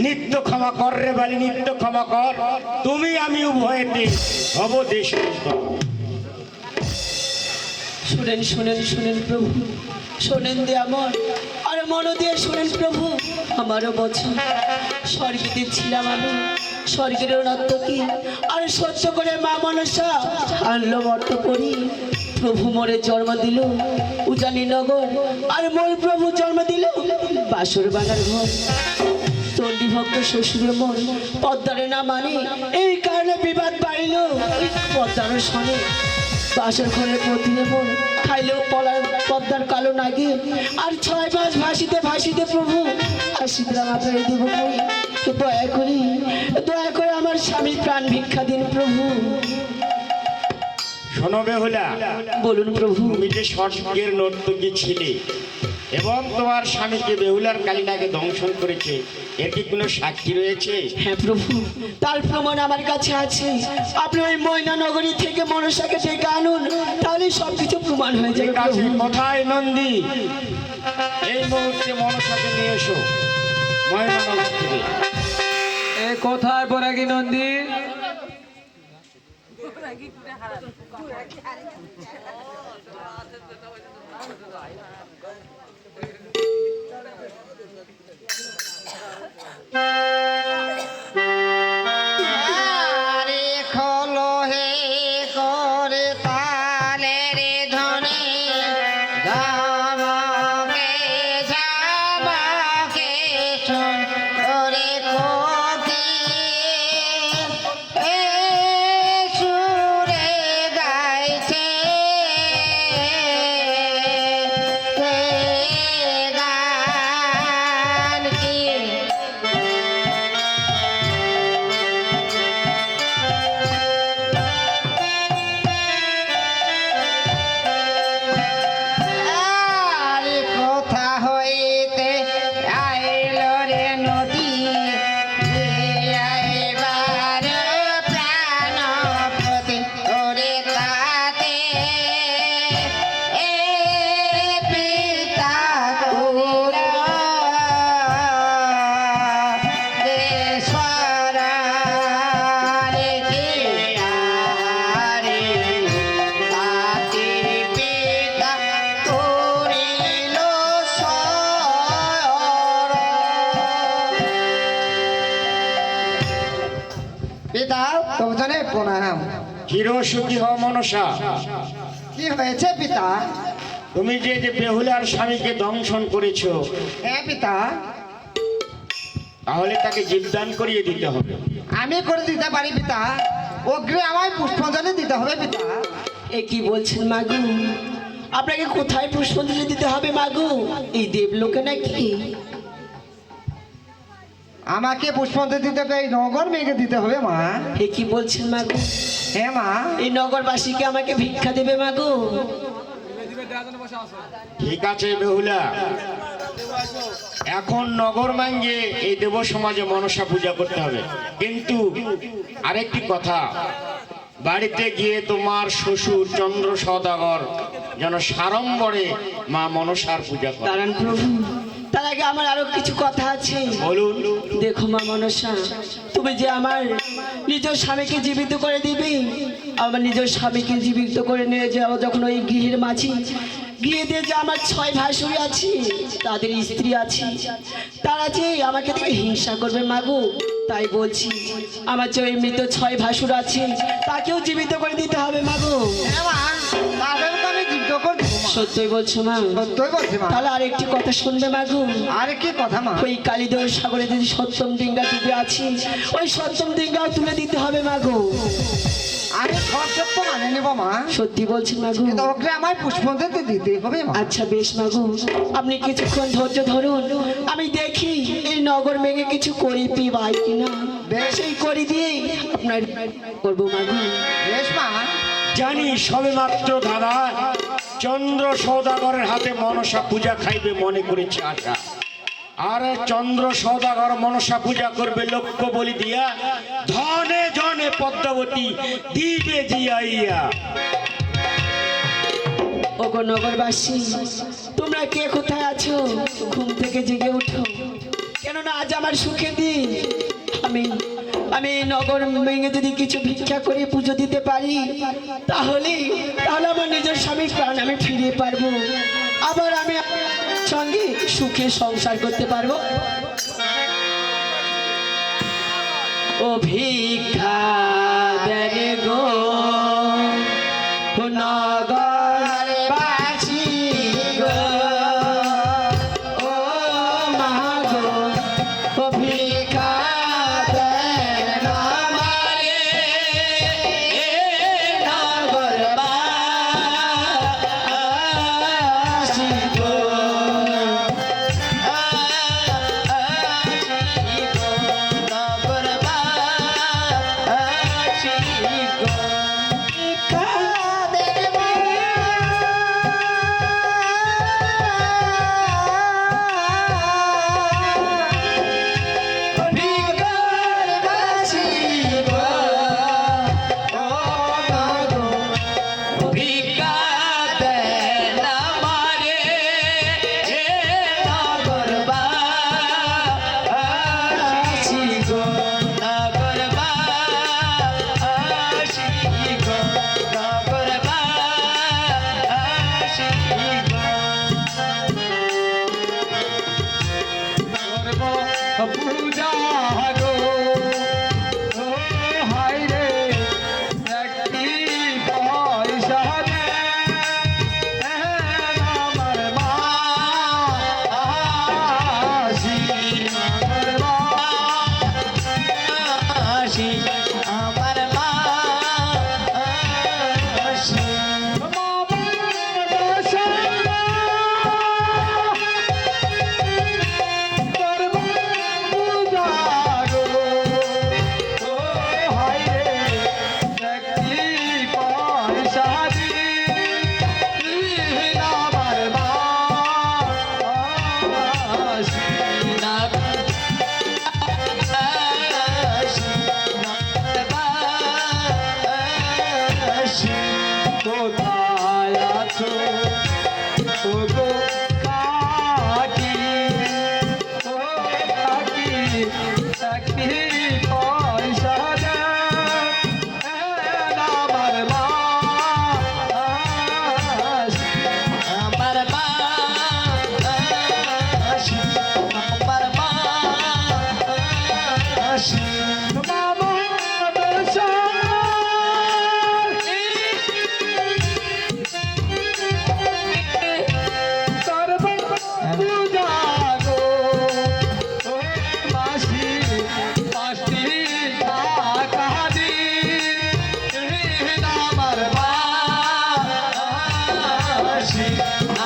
নিত্য ক্ষমা কর রে বালি, নিত্য ক্ষমা কর। তুমি আমি উভয়েতে হব দেশ। শুনেন শুনেন শুনেন প্রভু, শোনেন দে আমার আর মন দিয়ে শুনেন প্রভু। আমারও বছর স্বর্গীতে ছিলাম আমি, স্বর্গের নর্তকী আর সহ্য করে মা মনসা আনলো মর্ত করি। প্রভু মোরে জন্ম দিল উজানি নগর, আর মোর প্রভু জন্ম দিল বাসর বানার ঘর। চণ্ডী ভক্ত শ্বশুরের মন পদ্মারে না মানে, এই কারণে বিবাদ বাড়িল ওই পদ্মার শোনে। বাসর ঘরে প্রতিনে মন খাইলেও পলার পদ্মার কালো নাগে, আর 6 মাস ভাসিতে ভাসিতে প্রভু আশীর্বাদ আপনারে দেব কই। দয়া করে আমার স্বামীর প্রাণ ভিক্ষা দিন প্রভু। শোনো বেহুলা, বলুন প্রভু। তুমি যে স্বর্গের নর্তকী ছিলে এবং তোমার স্বামীকে বেহুলার কালিনাকে দংশন করেছে, এর কি কোনো সাক্ষী রয়েছে? হ্যাঁ প্রভু, তার প্রমাণ আমার কাছে আছে। আপনি ওই ময়না নগরী থেকে মনসাকে ডেকে আনুন, তাহলে সবকিছু প্রমাণ হয়ে যাবে ঠিক আছে, প্রভু। কোথায় নন্দী? এই মুহূর্তে মনসাকে নিয়ে এসো ময়নানগর থেকে। এ কোথায় বরাগী নন্দী? আরে খোলো হে করে তালে রে ধনে জামাকে জামাকে শোন ওরে কোকি এ সুরে গাইছে গান কি আরে কোথা হইতে আইল রে নদী আইবার প্রাণপতি ওরে তাতে এ পিতা কুল দেশরা রে কি আরে তাতে পিতা করিল পিতা তোমাদের প্রণাম। চিরসুখী হও মনসা। কি হয়েছে পিতা? তুমি যে যে বেহুলার স্বামীকে দংশন করেছো, হ্যাঁ পিতা, তাহলে তাকে জীবদান করিয়ে দিতে হবে। আমি করে দিতে পারি পিতা, অগ্রে আমায় পুষ্পাঞ্জলি দিতে হবে পিতা। এ কি বলছেন মাগু? আপনাকে কোথায় পুষ্পাঞ্জলি দিতে হবে মাগু? এই দেবলোকে নাকি? আমাকে পুষ্পাঞ্জলি দিতে হবে, এই নগর মেয়েকে দিতে হবে মা। এ কি বলছেন মাগু? হ্যাঁ মা। এই নগরবাসীকে আমাকে ভিক্ষা দেবে মাগু? ঠিক আছে বেহুলা, এখন নগর মাঙ্গে এই দেব সমাজে মনসা পূজা করতে হবে, কিন্তু আরেকটি কথা, বাড়িতে গিয়ে তোমার শ্বশুর চন্দ্র সওদাগর যেন সাড়ম্বরে মা মনসার পূজা করে। দাঁড়ান প্রভু, তার আগে আমার আরো কিছু কথা আছে। বলুন। দেখো মা মনসা, তুমি যে আমার নিজের স্বামীকে জীবিত করে দিবে, আমার নিজের স্বামীকে জীবিত করে নিয়ে যাও যখন ওই গৃহের মাঝি, গৃহেতে যে আমার 6 ভাসুরি আছে, তাদের স্ত্রী আছে, তারা যে আমাকে দেখে হিংসা করবে মাগো, তাই বলছি আমার যে ওই মৃত 6 ভাসুর আছে তাকেও জীবিত করে দিতে হবে মাগো। হ্যাঁ মা, তাদেরকে আমি যুদ্ধ করে দেবো মা। সত্যই বলছো মা? সত্যই বলছি মা। তাহলে আরেকটি কথা শুনবে মাগো। আর কি কথা মা? ওই কালিদর সাগরে যদি সপ্তম ডিঙ্গা ডুবে আছে, ওই সপ্তম ডিঙ্গাও তুলে দিতে হবে মাগো। আমি সব সত্য মানে নেব মা, সত্যি বলছেন মাগো? কিন্তু ওকে আমায় পুষ্পাঞ্জলি দিতে হবে মা। আচ্ছা বেশ মাগো, আপনি কিছুক্ষণ ধৈর্য ধরুন, আমি দেখি এই নগর মেঘে কিছু করি পাই কিনা, সেই করি দিয়ে আপনার করবো মাগো। বেশ মা। জানি সবে মাত্র দাদা চন্দ্র সওদাগরের হাতে মনসা পূজা খাইবে মনে করেছে আশা, আর চন্দ্র সওদাগর মনসা পূজা করবে লক্ষ্য বলি দিয়া, ধনে জনে পদ্মাবতী দিবে জিয়াইয়া। ওগো নগরবাসী, তোমরা কে কোথায় আছো? ঘুম থেকে জেগে উঠো, কেননা আজ আমার সুখের দিন। আমি এই নগর ভেঙে যদি কিছু ভিক্ষা করে পুজো দিতে পারি, তাহলে আমার নিজের স্বামীর প্রাণ আমি ফিরিয়ে পারবো, আবার আমি সঙ্গে সুখে সংসার করতে পারবো। ও ভিক্ষা দেন গো নগরবাসী গো, ও মা গো, ও ভিক্ষা দেন আমারে, নগরবাসী গো, নগরবাসী গো।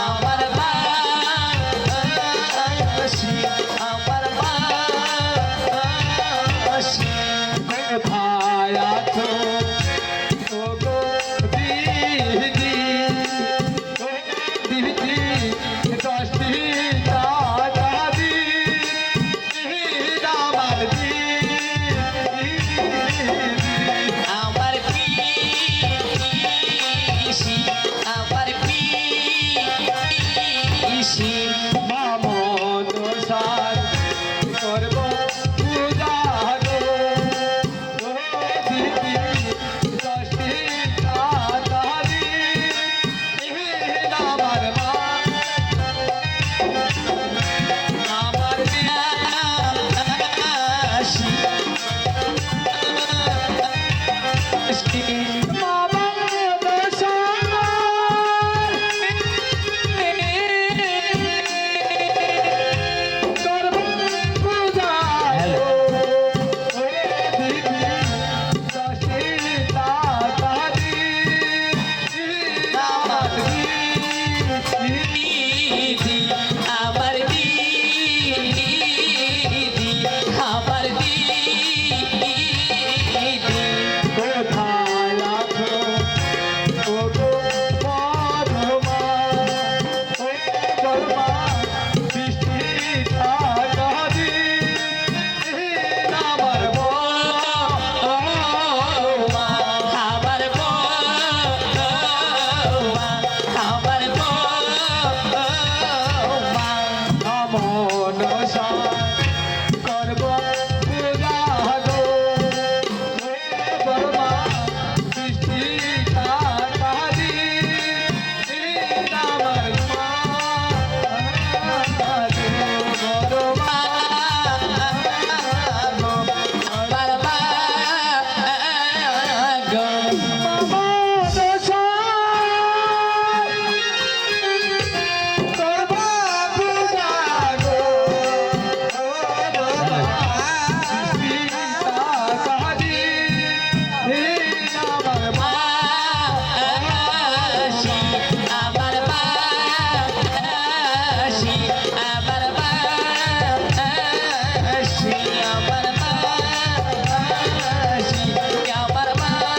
আমার বাসি আমার বাসি কোথায় আছো ওগো দিদি ও দিদি দশটি টাকা দিন আমার আমার পিসি আমার পিসি মামন সার করব পূজা গো ও দিদি দশটি টাকা দিন আমার মা আমার পিসি দিদি আমার দিদি আমার দিদি কোথায় আছো ওগো পরমা ও পরমা বৃষ্টি টাকা দিন আমার মা আমার আমার আমন করব পূজা গো হে বর্মা বৃষ্টি টাকা দিন আমার মা বর্মা করব পূজা গো ও বর্মা বৃষ্টি টাকা দিন আমার মা আমার বাসি আমার বাসি আমার বাসি আমার বাসি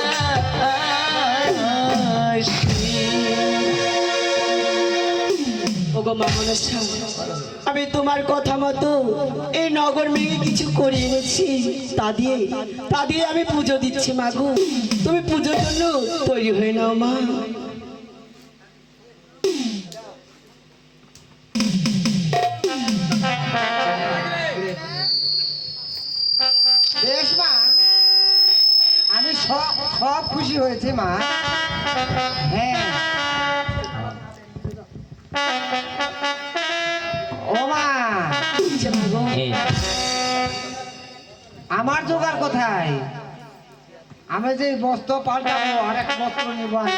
ওগো মা মনসা, আমি তোমার কথা মতো এই নগর মেয়ে কিছু করে এনেছি, তা দিয়ে আমি পুজো দিচ্ছি মাগো, তুমি পুজোর জন্য তৈরি হয়ে নাও মা। বেশ মা, আমি সব সব খুশি হয়েছে মা। হ্যাঁ ও মা, আমার জোগাড় কোথায়? আমি যে বস্ত্র পাল্টাবো আর এক বস্ত্র নেবো আমি।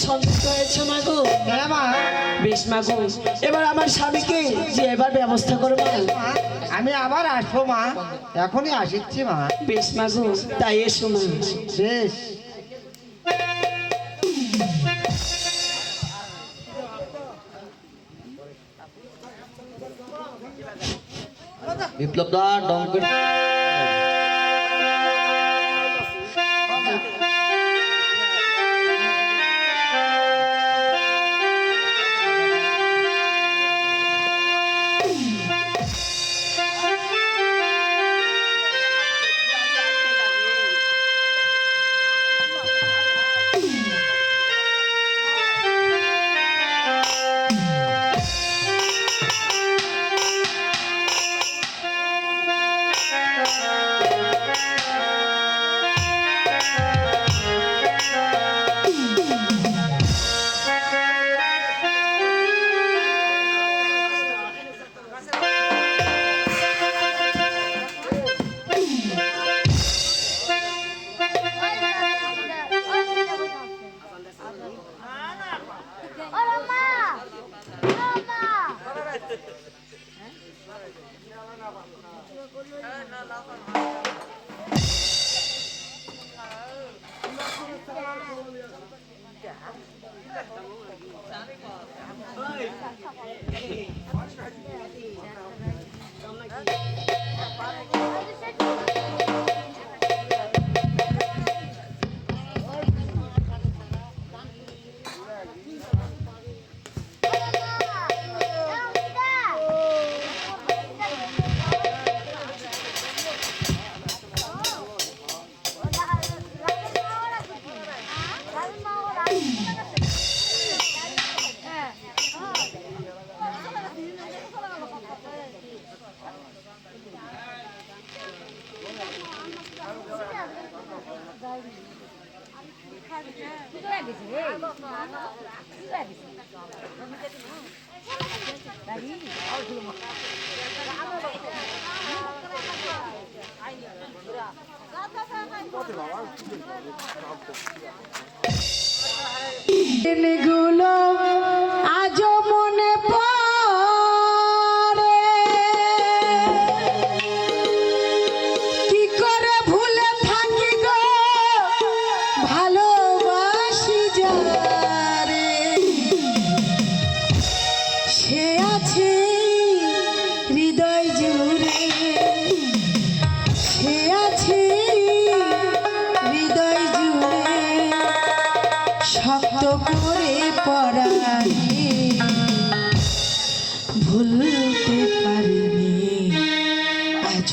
সন্তুষ্ট হয়েছে মাগো? হ্যাঁ মা। বেশ মাগো, এবার আমার স্বামীকে যে এবার ব্যবস্থা করো মা। মা, আমি আবার আসবো মা, এখনই আসিচ্ছি মা। বেশ মাগো, তাই এসো মা। বেশ। বিপ্লব দা ডঙ্কের দিনগুলো আজও মনে পড়ে, কি করে ভুলে থাকি গো ভালোবাসি যারে, সে আছে হৃদয় জুড়ে, সে আছে হৃদয় জুড়ে, শক্ত করে পড়ানি ভুলতে পারিনি আজ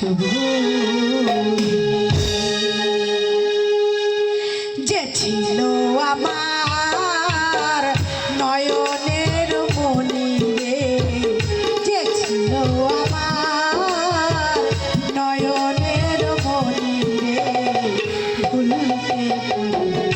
যে ছিল আমার নয়নের মনি রে, যে ছিল আমার নয়নের মনি রে, ভুলতে পারিনি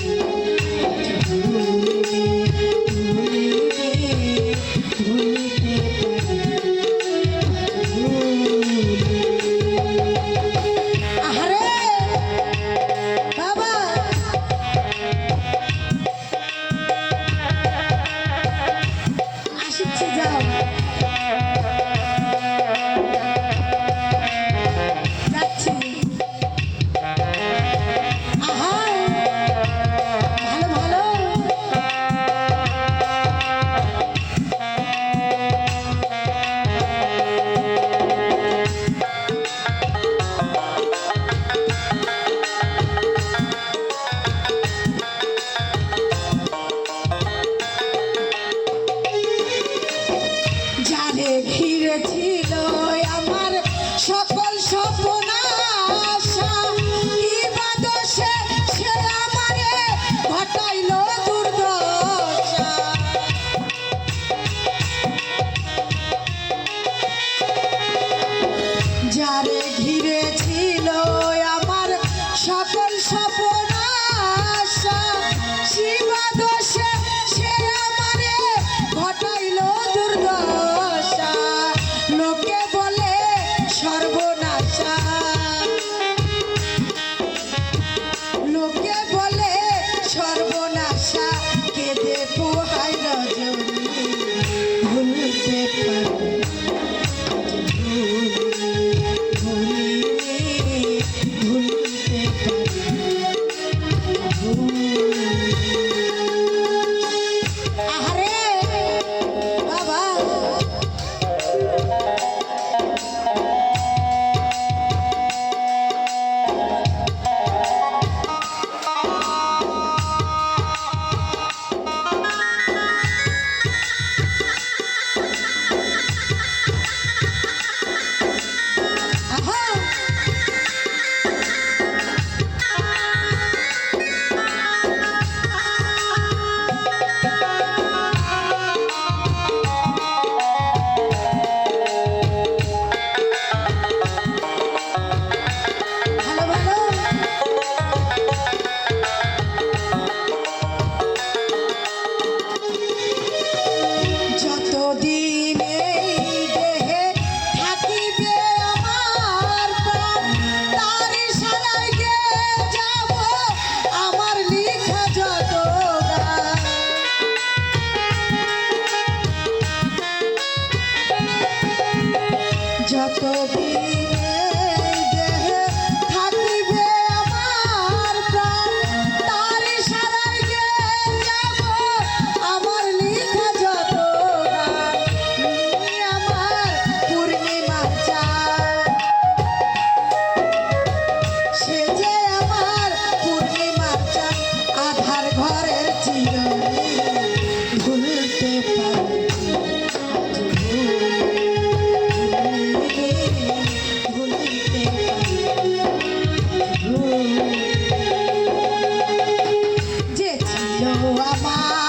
ছিল আমার